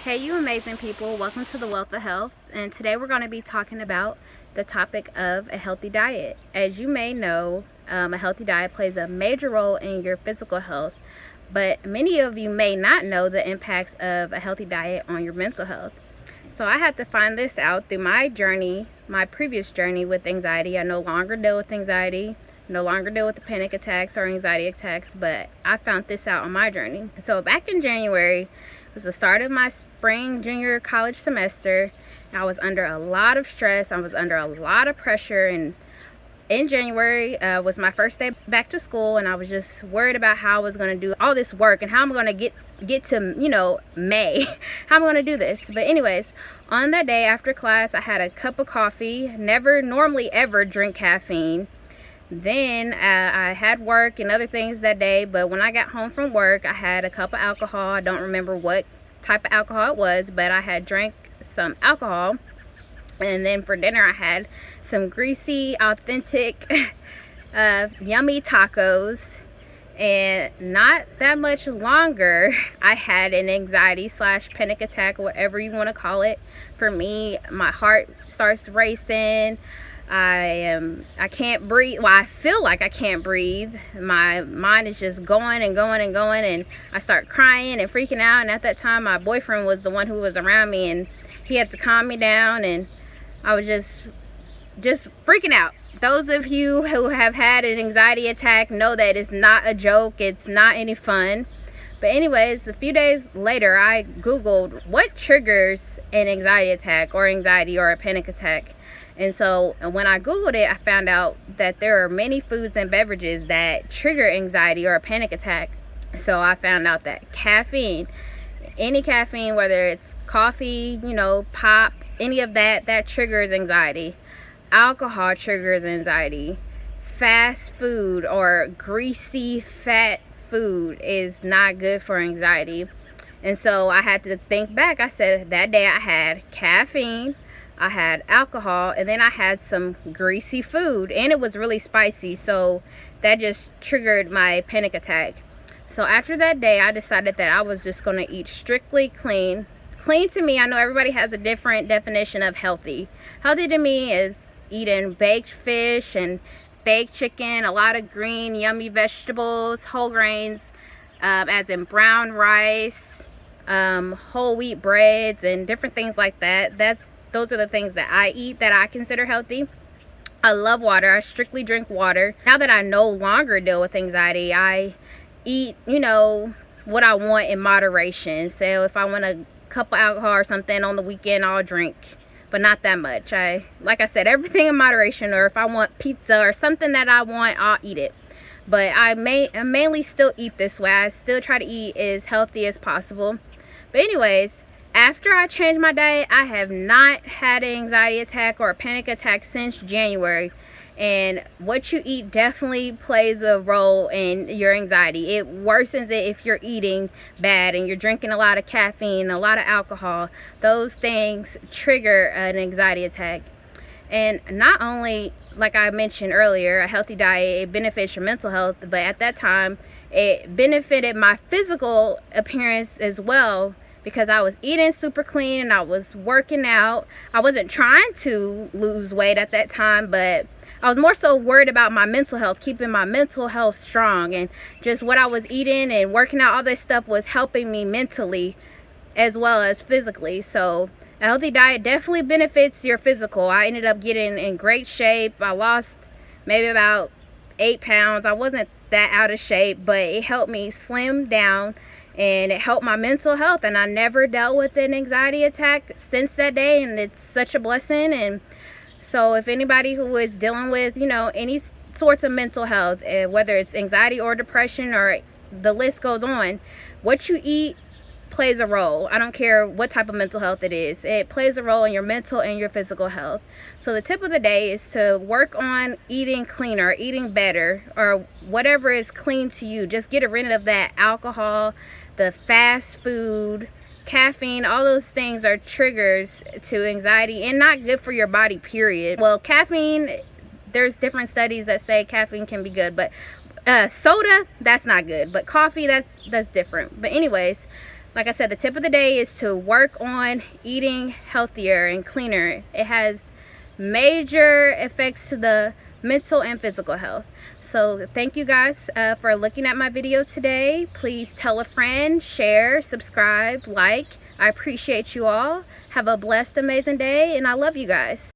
Hey, you amazing people. Welcome to the Wealth of Health. And today we're going to be talking about the topic of a healthy diet. As you may know, a healthy diet plays a major role in your physical health, but many of you may not know the impacts of a healthy diet on your mental health. So I had to find this out through my journey, my previous journey with anxiety. I no longer deal with anxiety, no longer deal with the panic attacks or anxiety attacks, but I found this out on my journey. So back in January, it was the start of my spring junior college semester. I was under a lot of stress. I was under a lot of pressure, and in January was my first day back to school, and I was just worried about how I was going to do all this work and how I'm going to get to May how I'm going to do this. But anyways, on that day after class, I had a cup of coffee. Never normally ever drink caffeine. Then I had work and other things that day, but when I got home from work, I had a cup of alcohol. I don't remember what type of alcohol it was, but I had drank some alcohol. And then for dinner, I had some greasy, authentic, yummy tacos. And not that much longer, I had an anxiety / panic attack, whatever you want to call it. For me, my heart starts racing. I can't breathe. Well, I feel like I can't breathe. My mind is just going and going and going, and I start crying and freaking out. And at that time, my boyfriend was the one who was around me, and he had to calm me down, and I was just freaking out. Those of you who have had an anxiety attack know that it's not a joke. It's not any fun. But anyways, a few days later, I Googled what triggers an anxiety attack or anxiety or a panic attack. And so when I Googled it, I found out that there are many foods and beverages that trigger anxiety or a panic attack. So I found out that caffeine, any caffeine, whether it's coffee, pop, any of that triggers anxiety. Alcohol triggers anxiety. Fast food or greasy, fat food is not good for anxiety. And so I had to think back. I said that day I had caffeine, I had alcohol, and then I had some greasy food, and it was really spicy, so that just triggered my panic attack. So after that day, I decided that I was just going to eat strictly clean. Clean to me, I know everybody has a different definition of healthy. Healthy to me is eating baked fish and baked chicken, a lot of green, yummy vegetables, whole grains, as in brown rice, whole wheat breads, and different things like that. Those are the things that I eat that I consider healthy. I love water. I strictly drink water. Now that I no longer deal with anxiety, I eat, what I want in moderation. So if I want a cup of alcohol or something on the weekend, I'll drink, but not that much. Like I said, everything in moderation. Or if I want pizza or something that I want, I'll eat it. But I mainly still eat this way. I still try to eat as healthy as possible. But anyways, after I changed my diet, I have not had an anxiety attack or a panic attack since January. And what you eat definitely plays a role in your anxiety. It worsens it if you're eating bad and you're drinking a lot of caffeine, a lot of alcohol. Those things trigger an anxiety attack. And not only, like I mentioned earlier, a healthy diet, it benefits your mental health, but at that time, it benefited my physical appearance as well, because I was eating super clean and I was working out. I wasn't trying to lose weight at that time, but I was more so worried about my mental health, keeping my mental health strong, and just what I was eating and working out, all this stuff was helping me mentally as well as physically. So a healthy diet definitely benefits your physical. I ended up getting in great shape. I lost maybe about 8 pounds. I wasn't that out of shape, but it helped me slim down, and it helped my mental health. And I never dealt with an anxiety attack since that day, and it's such a blessing. And so if anybody who is dealing with, any sorts of mental health, whether it's anxiety or depression or the list goes on, what you eat plays a role. I don't care what type of mental health it is. It plays a role in your mental and your physical health. So the tip of the day is to work on eating cleaner, eating better, or whatever is clean to you. Just get rid of that alcohol, the fast food, caffeine. All those things are triggers to anxiety and not good for your body, period. Well, caffeine, there's different studies that say caffeine can be good, but soda, that's not good. But coffee, that's different. But anyways, like I said, the tip of the day is to work on eating healthier and cleaner. It has major effects to the mental and physical health. So thank you guys for looking at my video today. Please tell a friend, share, subscribe, like. I appreciate you all. Have a blessed, amazing day, and I love you guys.